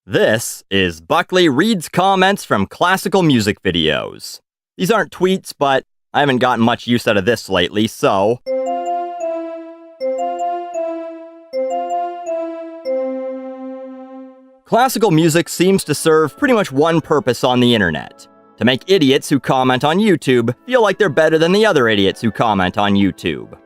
This is Buckley reads comments from classical music videos. These aren't tweets, but I haven't gotten much use out of this lately, so... Classical music seems to serve pretty much one purpose on the internet: to make idiots who comment on YouTube feel like they're better than the other idiots who comment on YouTube.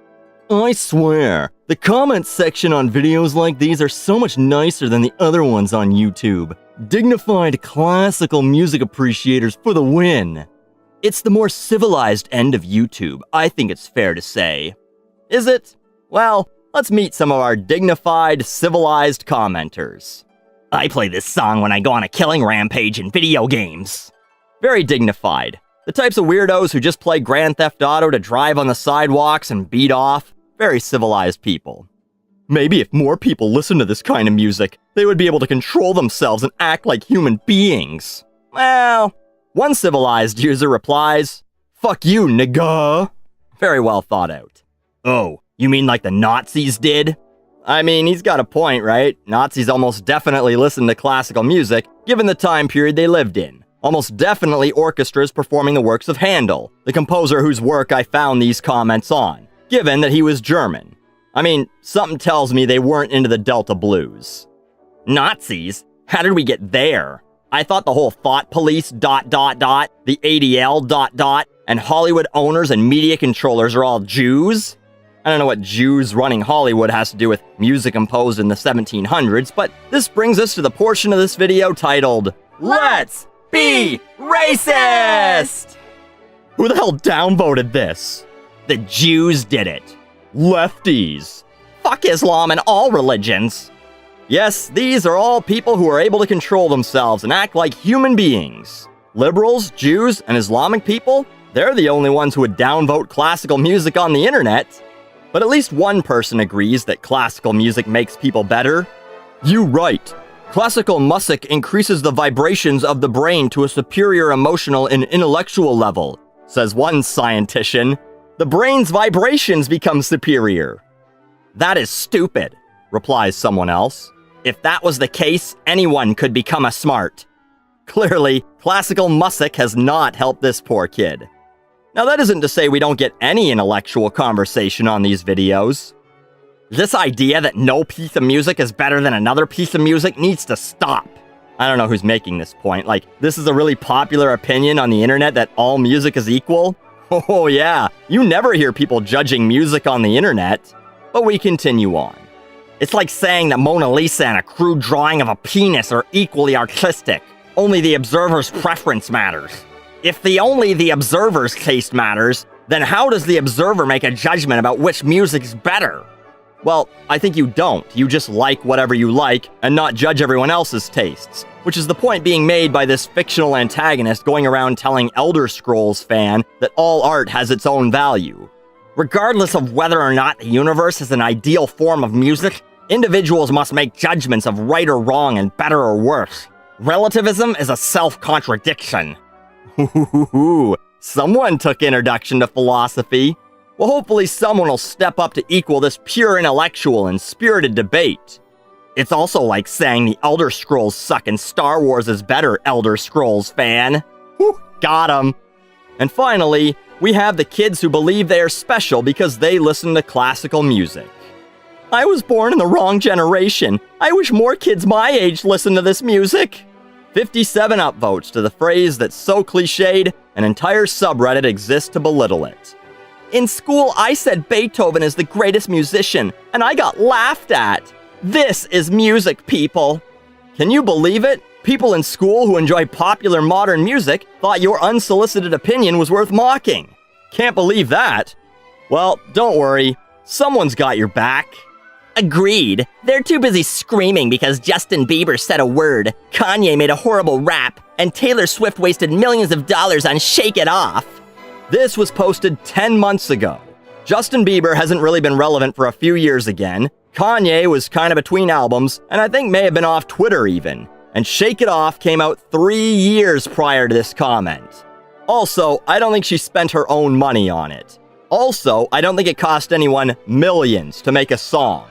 I swear, the comments section on videos like these are so much nicer than the other ones on YouTube. Dignified classical music appreciators for the win. It's the more civilized end of YouTube, I think it's fair to say. Is it? Well, let's meet some of our dignified, civilized commenters. I play this song when I go on a killing rampage in video games. Very dignified. The types of weirdos who just play Grand Theft Auto to drive on the sidewalks and beat off. Very civilized people. Maybe if more people listen to this kind of music, they would be able to control themselves and act like human beings. Well, one civilized user replies, "Fuck you, nigga." Very well thought out. Oh, you mean like the Nazis did? I mean, he's got a point, right? Nazis almost definitely listened to classical music, given the time period they lived in. Almost definitely orchestras performing the works of Handel, the composer whose work I found these comments on, given that he was German. I mean, something tells me they weren't into the Delta blues. Nazis? How did we get there? I thought the whole thought police ... the ADL ... and Hollywood owners and media controllers are all Jews? I don't know what Jews running Hollywood has to do with music composed in the 1700s, but this brings us to the portion of this video titled, Let's Be Racist! Who the hell downvoted this? The Jews did it. Lefties. Fuck Islam and all religions. Yes, these are all people who are able to control themselves and act like human beings. Liberals, Jews, and Islamic people, they're the only ones who would downvote classical music on the internet. But at least one person agrees that classical music makes people better. You right. Classical music increases the vibrations of the brain to a superior emotional and intellectual level, says one scientician. The brain's vibrations become superior. That is stupid, replies someone else. If that was the case, anyone could become a smart. Clearly, classical music has not helped this poor kid. Now that isn't to say we don't get any intellectual conversation on these videos. This idea that no piece of music is better than another piece of music needs to stop. I don't know who's making this point. Like, this is a really popular opinion on the internet that all music is equal? Oh yeah, you never hear people judging music on the internet. But we continue on. It's like saying that Mona Lisa and a crude drawing of a penis are equally artistic. Only the observer's preference matters. If only the observer's taste matters, then how does the observer make a judgment about which music is better? Well, I think you don't. You just like whatever you like and not judge everyone else's tastes, which is the point being made by this fictional antagonist going around telling Elder Scrolls fan that all art has its own value. Regardless of whether or not the universe is an ideal form of music, individuals must make judgments of right or wrong and better or worse. Relativism is a self-contradiction. Someone took introduction to philosophy. Well, hopefully someone will step up to equal this pure intellectual and spirited debate. It's also like saying the Elder Scrolls suck and Star Wars is better, Elder Scrolls fan. Whew, got 'em. And finally, we have the kids who believe they are special because they listen to classical music. I was born in the wrong generation. I wish more kids my age listened to this music. 57 upvotes to the phrase that's so cliched, an entire subreddit exists to belittle it. In school, I said Beethoven is the greatest musician, and I got laughed at. This is music, people. Can you believe it? People in school who enjoy popular modern music thought your unsolicited opinion was worth mocking. Can't believe that. Well, don't worry. Someone's got your back. Agreed. They're too busy screaming because Justin Bieber said a word, Kanye made a horrible rap, and Taylor Swift wasted millions of dollars on Shake It Off. This was posted 10 months ago. Justin Bieber hasn't really been relevant for a few years again. Kanye was kind of between albums, and I think may have been off Twitter even. And Shake It Off came out 3 years prior to this comment. Also, I don't think she spent her own money on it. Also, I don't think it cost anyone millions to make a song.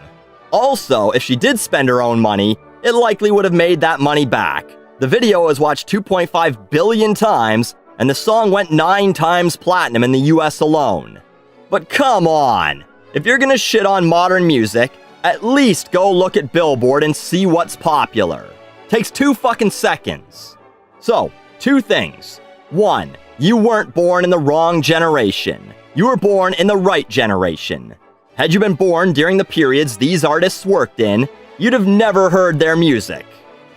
Also, if she did spend her own money, it likely would have made that money back. The video was watched 2.5 billion times, and the song went 9 times platinum in the US alone. But come on! If you're gonna shit on modern music, at least go look at Billboard and see what's popular. Takes 2 fucking seconds. So, 2 things. 1, you weren't born in the wrong generation. You were born in the right generation. Had you been born during the periods these artists worked in, you'd have never heard their music.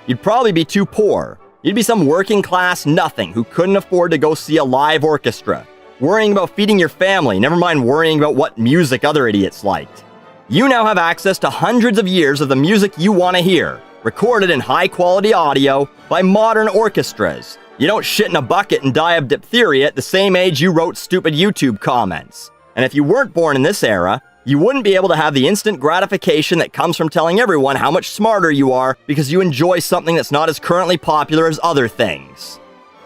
You'd probably be too poor. You'd be some working class nothing who couldn't afford to go see a live orchestra, worrying about feeding your family, never mind worrying about what music other idiots liked. You now have access to hundreds of years of the music you want to hear, recorded in high-quality audio by modern orchestras. You don't shit in a bucket and die of diphtheria at the same age you wrote stupid YouTube comments. And if you weren't born in this era, you wouldn't be able to have the instant gratification that comes from telling everyone how much smarter you are because you enjoy something that's not as currently popular as other things.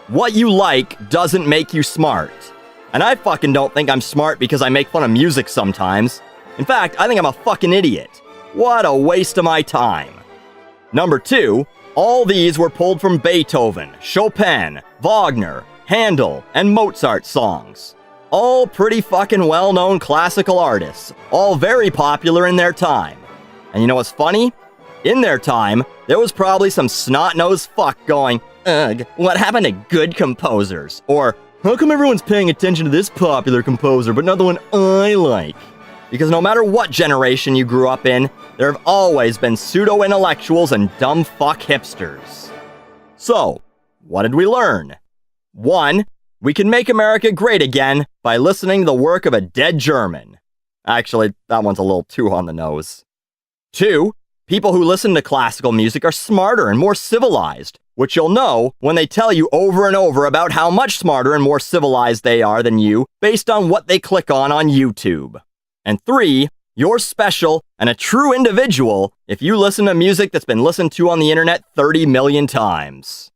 What you like doesn't make you smart. And I fucking don't think I'm smart because I make fun of music sometimes. In fact, I think I'm a fucking idiot. What a waste of my time. Number 2, all these were pulled from Beethoven, Chopin, Wagner, Handel, and Mozart songs. All pretty fucking well-known classical artists, all very popular in their time. And you know what's funny? In their time, there was probably some snot-nosed fuck going, "Ugh, what happened to good composers?" Or, "How come everyone's paying attention to this popular composer but not the one I like?" Because no matter what generation you grew up in, there have always been pseudo-intellectuals and dumb fuck hipsters. So, what did we learn? 1, we can make America great again by listening to the work of a dead German. Actually, that one's a little too on the nose. 2, people who listen to classical music are smarter and more civilized, which you'll know when they tell you over and over about how much smarter and more civilized they are than you based on what they click on YouTube. And 3, you're special and a true individual if you listen to music that's been listened to on the internet 30 million times.